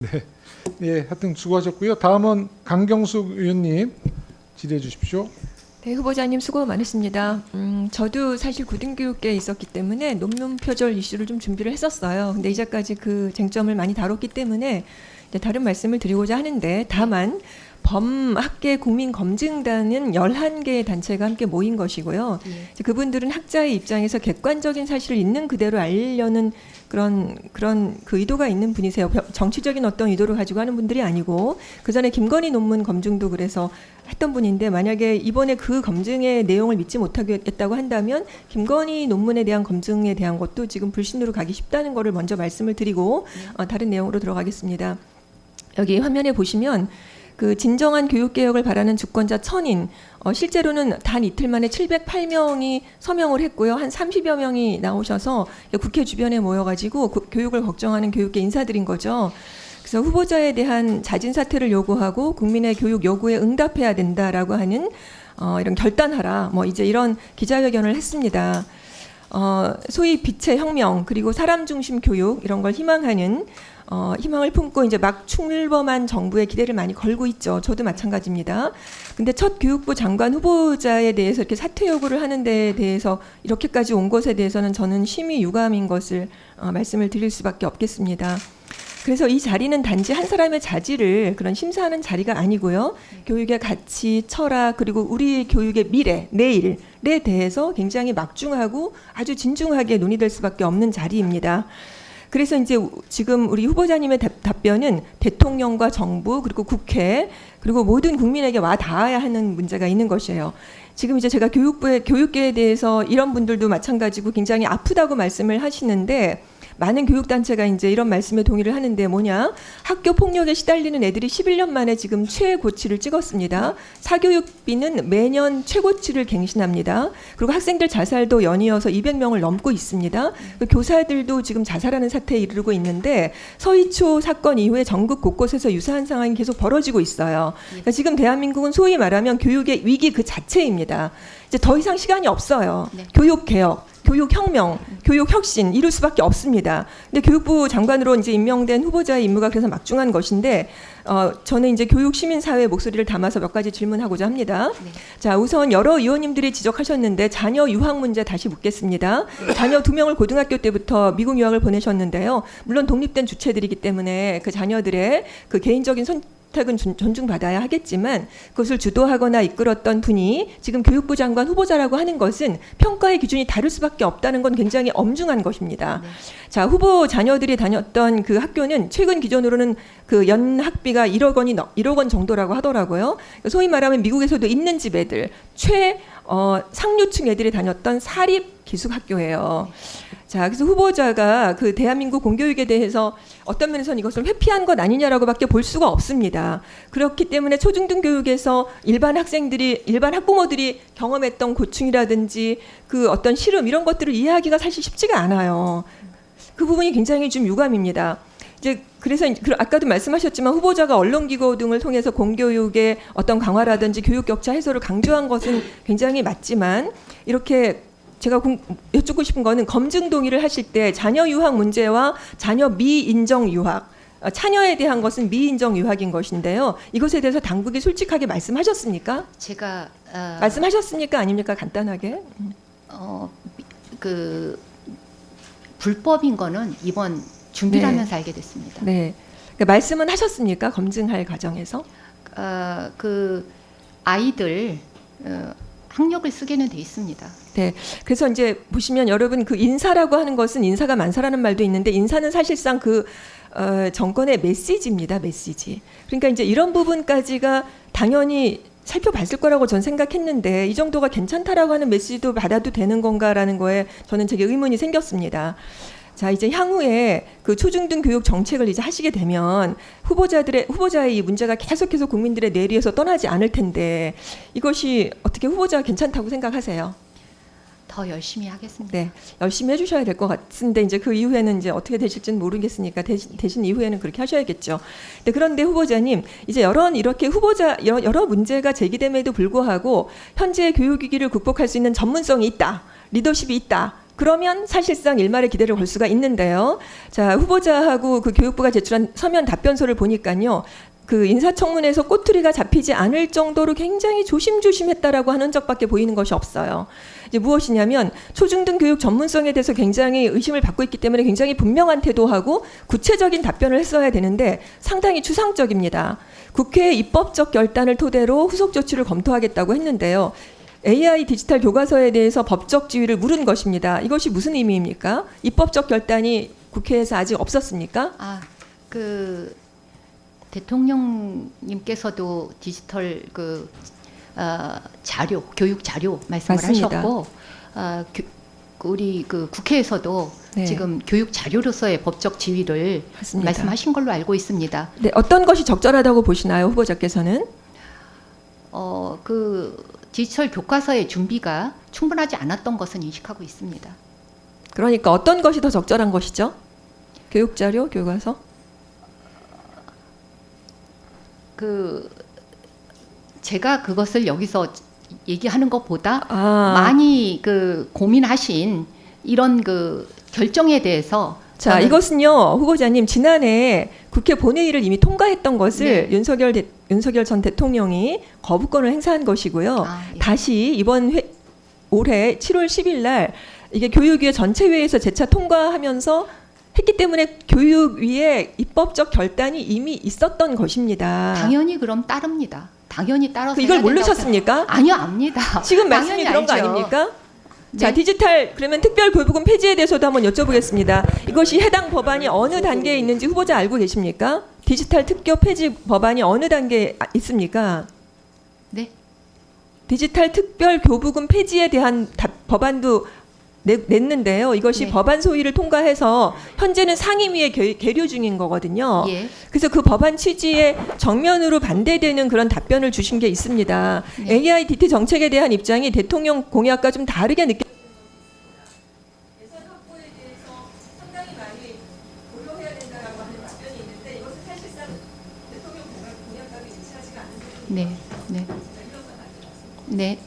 네, 네, 하여튼 수고하셨고요. 다음은 강경숙 의원님 질의해 주십시오. 네, 후보자님 수고 많으십니다. 저도 사실 고등교육계에 있었기 때문에 논문 표절 이슈를 좀 준비를 했었어요. 근데 이제까지 그 쟁점을 많이 다뤘기 때문에 이제 다른 말씀을 드리고자 하는데, 다만 범학계 국민검증단은 11개의 단체가 함께 모인 것이고요. 이제 그분들은 학자의 입장에서 객관적인 사실을 있는 그대로 알려는 그런 그 의도가 있는 분이세요. 정치적인 어떤 의도를 가지고 하는 분들이 아니고, 그 전에 김건희 논문 검증도 그래서 했던 분인데, 만약에 이번에 그 검증의 내용을 믿지 못하겠다고 한다면 김건희 논문에 대한 검증에 대한 것도 지금 불신으로 가기 쉽다는 것을 먼저 말씀을 드리고 다른 내용으로 들어가겠습니다. 여기 화면에 보시면 그 진정한 교육개혁을 바라는 주권자 1000인, 실제로는 단 이틀 만에 708명이 서명을 했고요. 한 30여 명이 나오셔서 국회 주변에 모여가지고 교육을 걱정하는 교육계 인사들인 거죠. 그래서 후보자에 대한 자진 사퇴를 요구하고 국민의 교육 요구에 응답해야 된다라고 하는 이런 결단하라, 뭐 이제 이런 기자회견을 했습니다. 소위 빛의 혁명, 그리고 사람 중심 교육, 이런 걸 희망하는 희망을 품고 이제 막 출범한 정부의 기대를 많이 걸고 있죠. 저도 마찬가지입니다. 근데 첫 교육부 장관 후보자에 대해서 이렇게 사퇴 요구를 하는 데에 대해서 이렇게까지 온 것에 대해서는 저는 심히 유감인 것을 말씀을 드릴 수밖에 없겠습니다. 그래서 이 자리는 단지 한 사람의 자질을 그런 심사하는 자리가 아니고요. 교육의 가치, 철학, 그리고 우리 교육의 미래, 내일에 대해서 굉장히 막중하고 아주 진중하게 논의될 수밖에 없는 자리입니다. 그래서 이제 지금 우리 후보자님의 답변은 대통령과 정부, 그리고 국회, 그리고 모든 국민에게 와 닿아야 하는 문제가 있는 것이에요. 지금 이제 제가 교육계에 대해서 이런 분들도 마찬가지고 굉장히 아프다고 말씀을 하시는데, 많은 교육단체가 이제 이런 말씀에 동의를 하는데, 뭐냐, 학교 폭력에 시달리는 애들이 11년 만에 지금 최고치를 찍었습니다. 사교육비는 매년 최고치를 갱신합니다. 그리고 학생들 자살도 연이어서 200명을 넘고 있습니다. 교사들도 지금 자살하는 사태에 이르고 있는데, 서희초 사건 이후에 전국 곳곳에서 유사한 상황이 계속 벌어지고 있어요. 그러니까 지금 대한민국은 소위 말하면 교육의 위기 그 자체입니다. 이제 더 이상 시간이 없어요. 교육개혁, 교육혁명, 교육혁신 이룰 수밖에 없습니다. 근데 교육부 장관으로 이제 임명된 후보자의 임무가 그래서 막중한 것인데, 저는 이제 교육시민사회의 목소리를 담아서 몇 가지 질문하고자 합니다. 자, 우선 여러 의원님들이 지적하셨는데 자녀 유학 문제 다시 묻겠습니다. 자녀 2명을 고등학교 때부터 미국 유학을 보내셨는데요. 물론 독립된 주체들이기 때문에 그 자녀들의 그 개인적인 선택은 존중받아야 하겠지만, 그것을 주도하거나 이끌었던 분이 지금 교육부 장관 후보자라고 하는 것은 평가의 기준이 다를 수밖에 없다는 건 굉장히 엄중한 것입니다. 자, 후보 자녀들이 다녔던 그 학교는 최근 기준으로는 그 연 학비가 1억 원 정도라고 하더라고요. 소위 말하면 미국에서도 있는 집 애들, 상류층 애들이 다녔던 사립 기숙학교예요. 자, 그래서 후보자가 그 대한민국 공교육에 대해서 어떤 면에서는 이것을 회피한 것 아니냐라고밖에 볼 수가 없습니다. 그렇기 때문에 초중등 교육에서 일반 학부모들이 경험했던 고충이라든지 그 어떤 시름 이런 것들을 이해하기가 사실 쉽지가 않아요. 그 부분이 굉장히 좀 유감입니다. 이제 그래서 아까도 말씀하셨지만 후보자가 언론기고 등을 통해서 공교육의 어떤 강화라든지 교육 격차 해소를 강조한 것은 굉장히 맞지만, 이렇게 제가 여쭙고 싶은 거는 검증 동의를 하실 때 자녀 유학 문제와 자녀 미인정 유학, 자녀에 대한 것은 미인정 유학인 것인데요. 이것에 대해서 당국이 솔직하게 말씀하셨습니까? 제가 말씀하셨습니까? 아닙니까? 간단하게. 그 불법인 거는 이번 준비를 하면서 알게 됐습니다. 네. 그러니까 말씀은 하셨습니까? 검증할 과정에서? 그 아이들 학력을 쓰게는 돼 있습니다. 네. 그래서 이제 보시면 여러분, 그 인사라고 하는 것은 인사가 만사라는 말도 있는데, 인사는 사실상 그 정권의 메시지입니다. 메시지. 그러니까 이제 이런 부분까지가 당연히 살펴봤을 거라고 전 생각했는데, 이 정도가 괜찮다라고 하는 메시지도 받아도 되는 건가라는 거에 저는 되게 의문이 생겼습니다. 자, 이제 향후에 그 초중등 교육 정책을 이제 하시게 되면 후보자의 이 문제가 계속해서 국민들의 뇌리에서 떠나지 않을 텐데, 이것이 어떻게 후보자가 괜찮다고 생각하세요? 더 열심히 하겠습니다. 네, 열심히 해주셔야 될 것 같은데, 이제 그 이후에는 이제 어떻게 되실지는 모르겠으니까 대신 이후에는 그렇게 하셔야겠죠. 그런데 후보자님, 이제 이렇게 여러 문제가 제기됨에도 불구하고 현재 교육위기를 극복할 수 있는 전문성이 있다, 리더십이 있다, 그러면 사실상 일말의 기대를 걸 수가 있는데요. 자, 후보자하고 그 교육부가 제출한 서면 답변서를 보니까요. 그 인사청문회에서 꼬투리가 잡히지 않을 정도로 굉장히 조심조심했다라고 하는 적밖에 보이는 것이 없어요. 이제 무엇이냐면 초중등 교육 전문성에 대해서 굉장히 의심을 받고 있기 때문에 굉장히 분명한 태도하고 구체적인 답변을 했어야 되는데 상당히 추상적입니다. 국회의 입법적 결단을 토대로 후속 조치를 검토하겠다고 했는데요. AI 디지털 교과서에 대해서 법적 지위를 물은 것입니다. 이것이 무슨 의미입니까? 입법적 결단이 국회에서 아직 없었습니까? 그 대통령님께서도 디지털 자료, 교육 자료 말씀을 맞습니다. 하셨고, 우리 그 국회에서도 네. 지금 교육 자료로서의 법적 지위를 맞습니다. 말씀하신 걸로 알고 있습니다. 네, 어떤 것이 적절하다고 보시나요, 후보자께서는? 그 디지털 교과서의 준비가 충분하지 않았던 것은 인식하고 있습니다. 그러니까 어떤 것이 더 적절한 것이죠? 교육 자료, 교과서? 제가 그것을 여기서 얘기하는 것보다 아. 많이 고민하신 이런 결정에 대해서 자, 저는 이것은요, 후보자님, 지난해 국회 본회의를 이미 통과했던 것을 네. 윤석열 전 대통령이 거부권을 행사한 것이고요. 예. 다시 이번 올해 7월 10일 날 이게 교육위의 전체 회의에서 재차 통과하면서 했기 때문에 교육위의 입법적 결단이 이미 있었던 것입니다. 당연히 그럼 따릅니다. 당연히 따라서 이걸 해야 된다고 모르셨습니까? 아니요, 압니다. 지금 말씀이 당연히 그런 거 알죠. 아닙니까? 자, 네. 디지털 그러면 특별교부금 폐지에 대해서도 한번 여쭤보겠습니다. 이것이 해당 법안이 어느 단계에 있는지 후보자 알고 계십니까? 디지털 특교 폐지 법안이 어느 단계에 있습니까? 네. 디지털 특별교부금 폐지에 대한 법안도 냈는데요. 이것이 네. 법안 소위를 통과해서 현재는 상임위에 계류 중인 거거든요. 예. 그래서 그 법안 취지에 정면으로 반대되는 그런 답변을 주신 게 있습니다. 네. AI DT 정책에 대한 입장이 대통령 공약과 좀 다르게 예산 확보에 대해서 상당히 많이 고려해야 된다라고 하는 답변이 있는데 이것은 사실상 대통령 공약과 일치하지가 않는 부분입니다. 네. 네. 네.